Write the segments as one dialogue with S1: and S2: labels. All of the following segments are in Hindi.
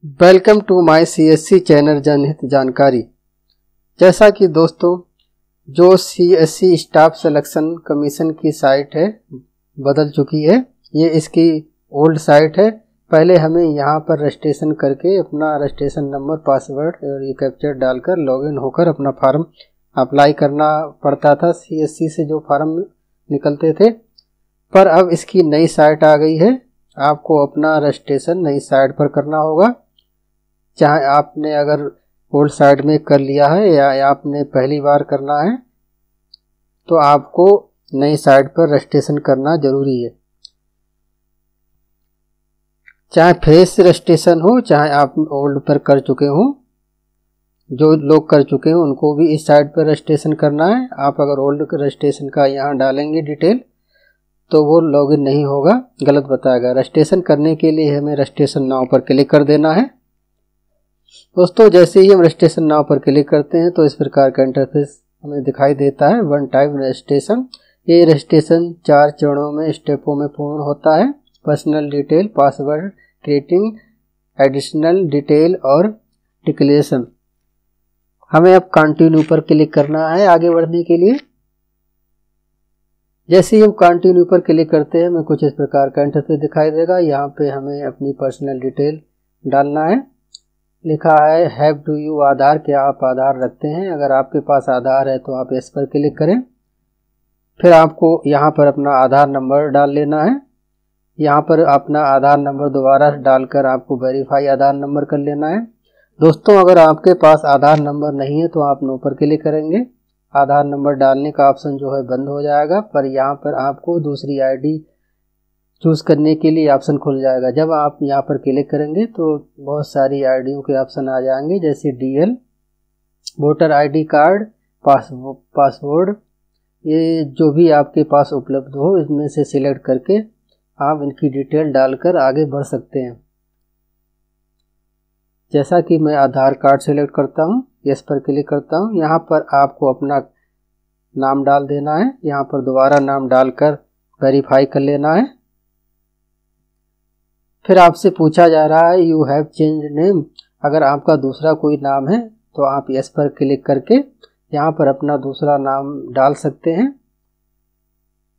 S1: Welcome to my CSC channel जनहित जानकारी। जैसा कि दोस्तों जो सीएससी स्टाफ सिलेक्शन कमीशन की साइट है बदल चुकी है। ये इसकी ओल्ड साइट है। पहले हमें यहाँ पर रजिस्ट्रेशन करके अपना रजिस्ट्रेशन नंबर, पासवर्ड और ये कैप्चर डालकर लॉगिन होकर अपना फॉर्म अप्लाई करना पड़ता था। सीएससी से जो फॉर्म निकलते थे, पर अब इसकी नई साइट आ गई है। आपको अपना रजिस्ट्रेशन नई साइट पर करना होगा। चाहे आपने अगर ओल्ड साइट में कर लिया है या आपने पहली बार करना है, तो आपको नई साइट पर रजिस्ट्रेशन करना जरूरी है। चाहे फ्रेश रजिस्ट्रेशन हो, चाहे आप ओल्ड पर कर चुके हो। जो लोग कर चुके हैं उनको भी इस साइट पर रजिस्ट्रेशन करना है। आप अगर ओल्ड रजिस्ट्रेशन का यहाँ डालेंगे डिटेल, तो वो लॉगिन नहीं होगा, गलत बताएगा। रजिस्ट्रेशन करने के लिए हमें रजिस्ट्रेशन नाउ पर क्लिक कर देना है। दोस्तों जैसे ही हम रजिस्ट्रेशन नाउ पर क्लिक करते हैं तो इस प्रकार का इंटरफेस हमें दिखाई देता है। One time registration. ये रजिस्ट्रेशन 4 चरणों में, स्टेपों में पूर्ण होता है। Personal detail, password, creating additional detail और डिक्लेरेशन। हमें अब कंटिन्यू पर क्लिक करना है आगे बढ़ने के लिए। जैसे ही हम कंटिन्यू पर क्लिक करते हैं हमें कुछ इस प्रकार का इंटरफेस दिखाई देगा। यहाँ पे हमें अपनी पर्सनल डिटेल डालना है। लिखा है हैव डू यू आधार, क्या आप आधार रखते हैं। अगर आपके पास आधार है तो आप इस पर क्लिक करें। फिर आपको यहाँ पर अपना आधार नंबर डाल लेना है। यहाँ पर अपना आधार नंबर दोबारा डालकर आपको वेरीफाई आधार नंबर कर लेना है। दोस्तों अगर आपके पास आधार नंबर नहीं है तो आप नो पर क्लिक करेंगे। आधार नंबर डालने का ऑप्शन जो है बंद हो जाएगा, पर यहाँ पर आपको दूसरी आईडी चूज करने के लिए ऑप्शन खुल जाएगा। जब आप यहाँ पर क्लिक करेंगे तो बहुत सारी आईडियों के ऑप्शन आ जाएंगे, जैसे DL, voter ID card, password. ये जो भी आपके पास उपलब्ध हो इसमें से सिलेक्ट करके आप इनकी डिटेल डालकर आगे बढ़ सकते हैं। जैसा कि मैं आधार कार्ड सिलेक्ट करता हूँ, यस पर क्लिक करता हूँ। यहाँ पर आपको अपना नाम डाल देना है। यहाँ पर दोबारा नाम डालकर वेरीफाई कर लेना है। फिर आपसे पूछा जा रहा है यू हैव चेंज नेम। अगर आपका दूसरा कोई नाम है तो आप यस पर क्लिक करके यहाँ पर अपना दूसरा नाम डाल सकते हैं।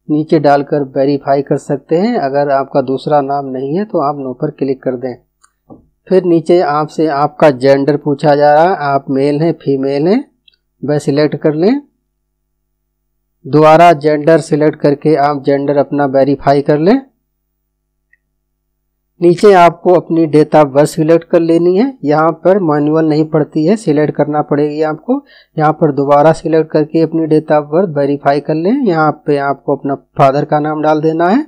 S1: नीचे डालकर वेरीफाई कर सकते हैं। अगर आपका दूसरा नाम नहीं है तो आप नो पर क्लिक कर दें। फिर नीचे आपसे आपका जेंडर पूछा जा रहा है, आप मेल हैं फीमेल हैं, वह सिलेक्ट कर लें। दोबारा जेंडर सिलेक्ट करके आप जेंडर अपना वेरीफाई कर लें। नीचे आपको अपनी डेट ऑफ बर्थ सिलेक्ट कर लेनी है। यहाँ पर मैनुअल नहीं पड़ती है, सिलेक्ट करना पड़ेगी आपको। यहाँ पर दोबारा सिलेक्ट करके अपनी डेट ऑफ बर्थ वेरीफाई कर लें। यहाँ पे आपको अपना फादर का नाम डाल देना है।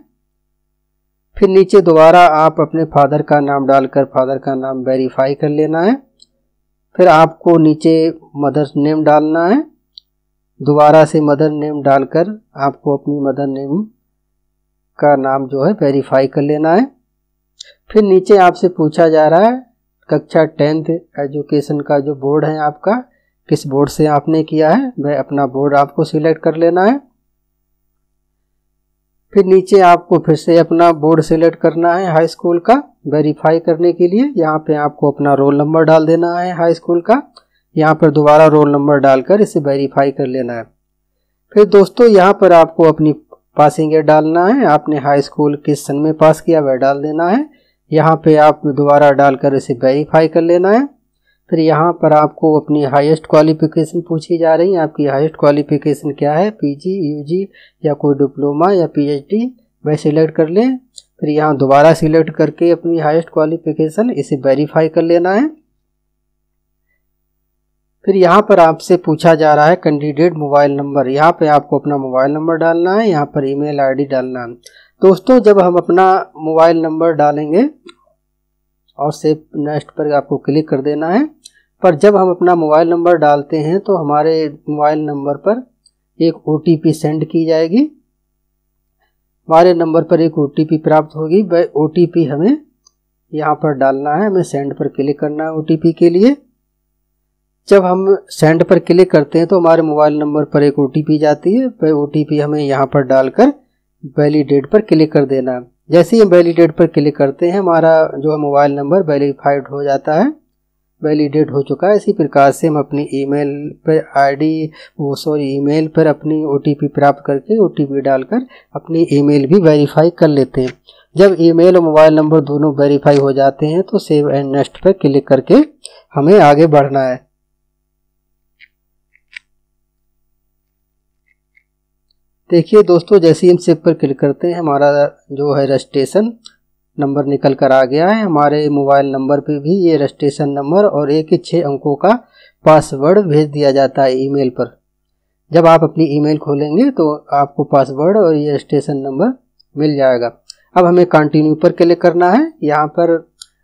S1: फिर नीचे दोबारा आप अपने फादर का नाम डालकर फादर का नाम वेरीफाई कर लेना है। फिर आपको नीचे मदर नेम डालना है। दोबारा से मदर नेम डालकर आपको अपनी मदर नेम का नाम जो है वेरीफाई कर लेना है। फिर नीचे आपसे पूछा जा रहा है कक्षा 10th एजुकेशन का जो बोर्ड है आपका, किस बोर्ड से आपने किया है, वह अपना बोर्ड आपको सिलेक्ट कर लेना है। फिर नीचे आपको फिर से अपना बोर्ड सिलेक्ट करना है हाई स्कूल का वेरीफाई करने के लिए। यहाँ पे आपको अपना रोल नंबर डाल देना है हाई स्कूल का। यहाँ पर दोबारा रोल नंबर डालकर इसे वेरीफाई कर लेना है। फिर दोस्तों यहाँ पर आपको अपनी पासिंग ईयर डालना है। आपने हाई स्कूल किस सन में पास किया वह डाल देना है। यहाँ पे आप दोबारा डालकर इसे वेरीफाई कर लेना है। फिर यहाँ पर आपको अपनी हाईएस्ट क्वालिफिकेशन पूछी जा रही है। आपकी हाईएस्ट क्वालिफिकेशन क्या है, पीजी, यूजी या कोई डिप्लोमा या पीएचडी, वह सिलेक्ट कर लें। फिर यहाँ दोबारा सिलेक्ट करके अपनी हाईएस्ट क्वालिफिकेशन इसे वेरीफाई कर लेना है। फिर यहाँ पर आपसे पूछा जा रहा है कैंडिडेट मोबाइल नंबर। यहाँ पे आपको अपना मोबाइल नंबर डालना है। यहाँ पर ईमेल आईडी डालना है। दोस्तों जब हम अपना मोबाइल नंबर डालेंगे और सेव नेक्स्ट पर आपको क्लिक कर देना है, पर जब हम अपना मोबाइल नंबर डालते हैं तो हमारे मोबाइल नंबर पर एक ओटीपी सेंड की जाएगी। हमारे नंबर पर एक ओटीपी प्राप्त होगी। वह ओटीपी हमें यहाँ पर डालना है। हमें सेंड पर क्लिक करना है ओटीपी के लिए। जब हम सेंड पर क्लिक करते हैं तो हमारे मोबाइल नंबर पर एक ओटीपी जाती है। वह ओटीपी हमें यहाँ पर डालकर वैलिडेट पर क्लिक कर देना है। जैसे ही हम वैलिडेट पर क्लिक करते हैं हमारा जो मोबाइल नंबर वेरीफाइड हो जाता है, वैलिडेट हो चुका है। इसी प्रकार से हम अपनी ईमेल पर ईमेल पर अपनी OTP प्राप्त करके OTP डालकर अपनी ईमेल भी वेरीफाई कर लेते हैं। जब ईमेल और मोबाइल नंबर दोनों वेरीफाई हो जाते हैं तो सेव एंड नेक्स्ट पर क्लिक करके हमें आगे बढ़ना है। देखिए दोस्तों, जैसे ही हम सेव पर क्लिक करते हैं हमारा जो है रजिस्ट्रेशन नंबर निकल कर आ गया है। हमारे मोबाइल नंबर पे भी ये रजिस्ट्रेशन नंबर और 6 अंकों का पासवर्ड भेज दिया जाता है ईमेल पर। जब आप अपनी ईमेल खोलेंगे तो आपको पासवर्ड और ये रजिस्ट्रेशन नंबर मिल जाएगा। अब हमें कंटिन्यू पर क्लिक करना है। यहाँ पर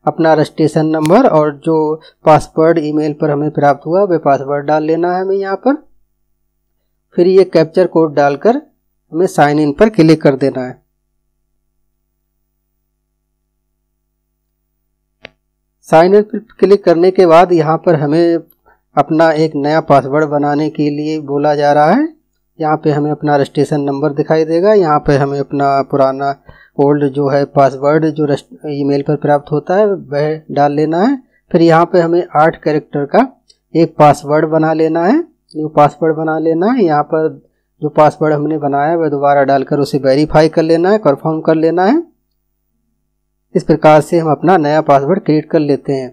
S1: अपना रजिस्ट्रेशन नंबर और जो पासवर्ड ईमेल पर हमें प्राप्त हुआ वह पासवर्ड डाल लेना है हमें यहाँ पर। फिर ये कैप्चर कोड डालकर हमें साइन इन पर क्लिक कर देना है। साइन इन पर क्लिक करने के बाद यहाँ पर हमें अपना एक नया पासवर्ड बनाने के लिए बोला जा रहा है। यहाँ पे हमें अपना रजिस्ट्रेशन नंबर दिखाई देगा। यहाँ पे हमें अपना पुराना ओल्ड जो है पासवर्ड जो ईमेल पर प्राप्त होता है वह डाल लेना है। फिर यहाँ पे हमें 8 कैरेक्टर का एक पासवर्ड बना लेना है, न्यू पासवर्ड बना लेना है। यहाँ पर जो पासवर्ड हमने बनाया है वह दोबारा डालकर उसे वेरीफाई कर लेना है, कंफर्म कर लेना है। इस प्रकार से हम अपना नया पासवर्ड क्रिएट कर लेते हैं।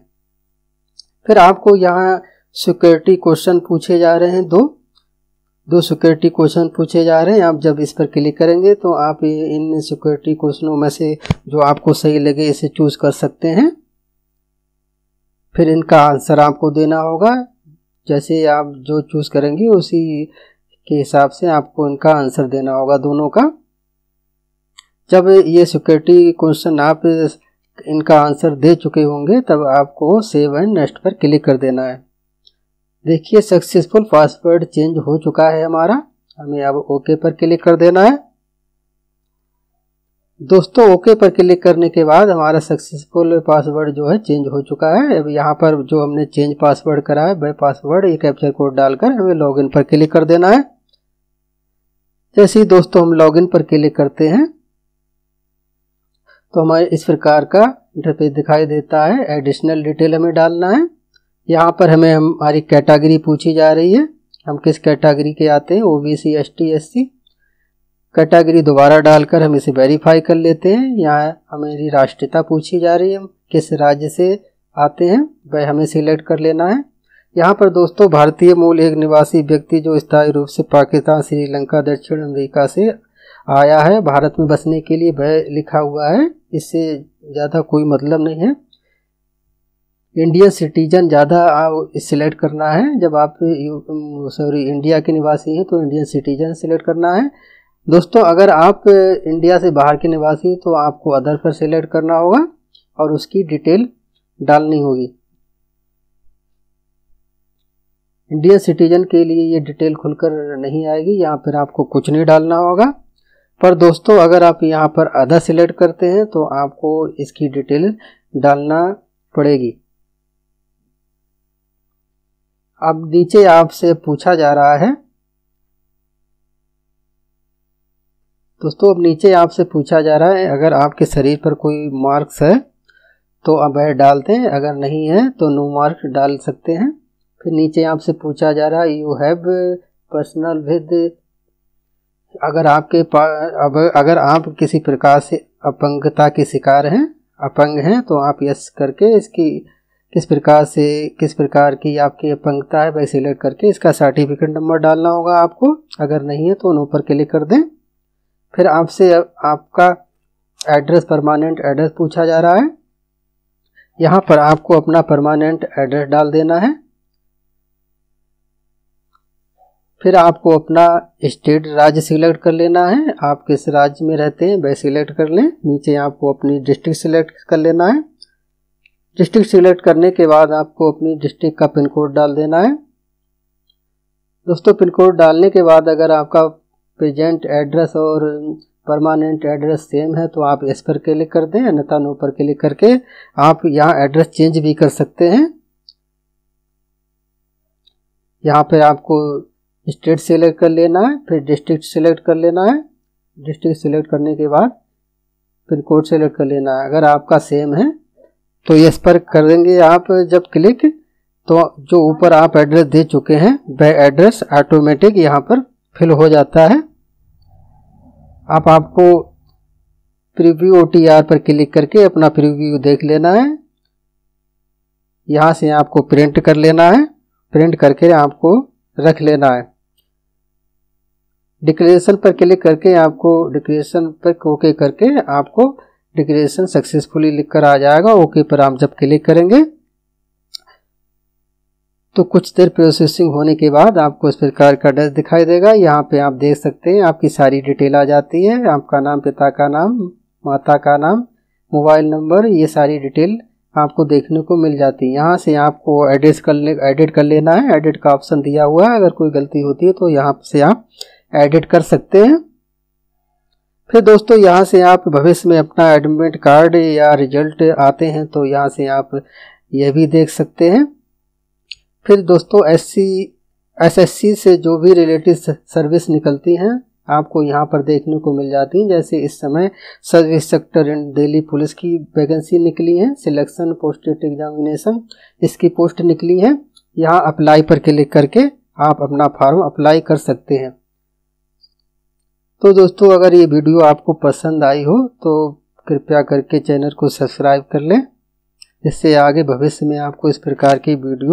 S1: फिर आपको यहाँ सिक्योरिटी क्वेश्चन पूछे जा रहे हैं, दो सिक्योरिटी क्वेश्चन पूछे जा रहे हैं। आप जब इस पर क्लिक करेंगे तो आप इन सिक्योरिटी क्वेश्चनों में से जो आपको सही लगे इसे चूज कर सकते हैं। फिर इनका आंसर आपको देना होगा। जैसे आप जो चूज करेंगे उसी के हिसाब से आपको इनका आंसर देना होगा दोनों का। जब ये सिक्योरिटी क्वेश्चन आप इनका आंसर दे चुके होंगे तब आपको सेव एंड नेक्स्ट पर क्लिक कर देना है। देखिए सक्सेसफुल पासवर्ड चेंज हो चुका है हमारा। हमें अब ओके पर क्लिक कर देना है। दोस्तों ओके पर क्लिक करने के बाद हमारा सक्सेसफुल पासवर्ड जो है चेंज हो चुका है। अब यहाँ पर जो हमने चेंज पासवर्ड करा है वह पासवर्ड ये कैप्चर कोड डालकर हमें लॉगिन पर क्लिक कर देना है। जैसे ही दोस्तों हम लॉगिन पर क्लिक करते हैं तो हमारे इस प्रकार का इंटरफेस दिखाई देता है। एडिशनल डिटेल हमें डालना है। यहाँ पर हमें हमारी कैटेगरी पूछी जा रही है, हम किस कैटेगरी के आते हैं, OBC ST SC। कैटेगरी दोबारा डालकर हम इसे वेरीफाई कर लेते हैं। यहाँ हमारी राष्ट्रीयता पूछी जा रही है, हम किस राज्य से आते हैं वह हमें सिलेक्ट कर लेना है। यहाँ पर दोस्तों भारतीय मूल एक निवासी व्यक्ति जो स्थायी रूप से पाकिस्तान, श्रीलंका, दक्षिण अमेरिका से आया है भारत में बसने के लिए वह लिखा हुआ है। इससे ज़्यादा कोई मतलब नहीं है। इंडियन सिटीजन ज़्यादा सिलेक्ट करना है। जब आप इंडिया के निवासी हैं तो इंडियन सिटीजन सिलेक्ट करना है। दोस्तों अगर आप इंडिया से बाहर के निवासी हैं तो आपको अदर पर सिलेक्ट करना होगा और उसकी डिटेल डालनी होगी। इंडियन सिटीजन के लिए ये डिटेल खुलकर नहीं आएगी, यहाँ पर आपको कुछ नहीं डालना होगा। पर दोस्तों अगर आप यहाँ पर अदर सिलेक्ट करते हैं तो आपको इसकी डिटेल डालना पड़ेगी। अब नीचे आपसे पूछा जा रहा है दोस्तों, अब नीचे आपसे पूछा जा रहा है अगर आपके शरीर पर कोई मार्क्स है तो अब वह डालते हैं, अगर नहीं है तो नो मार्क डाल सकते हैं। फिर नीचे आपसे पूछा जा रहा है यू हैव पर्सनल विद, अगर आप किसी प्रकार से अपंगता के शिकार हैं, अपंग हैं, तो आप यस करके इसकी किस प्रकार की आपकी अपंगता है वह सिलेक्ट करके इसका सर्टिफिकेट नंबर डालना होगा आपको। अगर नहीं है तो नो पर क्लिक कर दें। फिर आपसे आपका एड्रेस, परमानेंट एड्रेस पूछा जा रहा है। यहाँ पर आपको अपना परमानेंट एड्रेस डाल देना है। फिर आपको अपना स्टेट, राज्य सिलेक्ट कर लेना है। आप किस राज्य में रहते हैं वह सिलेक्ट कर लें। नीचे आपको अपनी डिस्ट्रिक्ट सिलेक्ट कर लेना है। डिस्ट्रिक्ट सिलेक्ट करने के बाद आपको अपनी डिस्ट्रिक्ट का पिन कोड डाल देना है। दोस्तों पिन कोड डालने के बाद अगर आपका प्रेजेंट एड्रेस और परमानेंट एड्रेस सेम है तो आप इस पर क्लिक कर दें, अन्यथा नो पर क्लिक करके आप यहाँ एड्रेस चेंज भी कर सकते हैं। यहाँ पे आपको स्टेट सिलेक्ट कर लेना है, फिर डिस्ट्रिक्ट सिलेक्ट कर लेना है। डिस्ट्रिक्ट सिलेक्ट करने के बाद पिन कोड सेलेक्ट कर लेना है। अगर आपका सेम है तो यस पर कर देंगे आप जब क्लिक, तो जो ऊपर आप एड्रेस दे चुके हैं वह एड्रेस ऑटोमेटिक यहाँ पर फिल हो जाता है। आपको प्रीव्यू OTR पर क्लिक करके अपना प्रीव्यू देख लेना है। यहाँ से आपको प्रिंट कर लेना है, प्रिंट करके आपको रख लेना है। डिक्लेरेशन पर क्लिक करके आपको डिक्लेरेशन पर ओके करके आपको डिक्लेरेशन सक्सेसफुली लिखकर आ जाएगा। ओके पर आप जब क्लिक करेंगे तो कुछ देर प्रोसेसिंग होने के बाद आपको इस प्रकार का डैश दिखाई देगा। यहाँ पे आप देख सकते हैं आपकी सारी डिटेल आ जाती है, आपका नाम, पिता का नाम, माता का नाम, मोबाइल नंबर, ये सारी डिटेल आपको देखने को मिल जाती है। यहाँ से आपको एडिट कर लेना है। एडिट का ऑप्शन दिया हुआ है, अगर कोई गलती होती है तो यहाँ से आप एडिट कर सकते हैं। फिर दोस्तों यहाँ से आप भविष्य में अपना एडमिट कार्ड या रिजल्ट आते हैं तो यहाँ से आप यह भी देख सकते हैं। फिर दोस्तों SSC से जो भी रिलेटेड सर्विस निकलती हैं आपको यहाँ पर देखने को मिल जाती हैं। जैसे इस समय सब इंस्पेक्टर इन दिल्ली पुलिस की वैकेंसी निकली है, सिलेक्शन पोस्टेड एग्जामिनेशन इसकी पोस्ट निकली है। यहाँ अप्लाई पर क्लिक करके आप अपना फॉर्म अप्लाई कर सकते हैं। तो दोस्तों अगर ये वीडियो आपको पसंद आई हो तो कृपया करके चैनल को सब्सक्राइब कर लें, जिससे आगे भविष्य में आपको इस प्रकार की वीडियो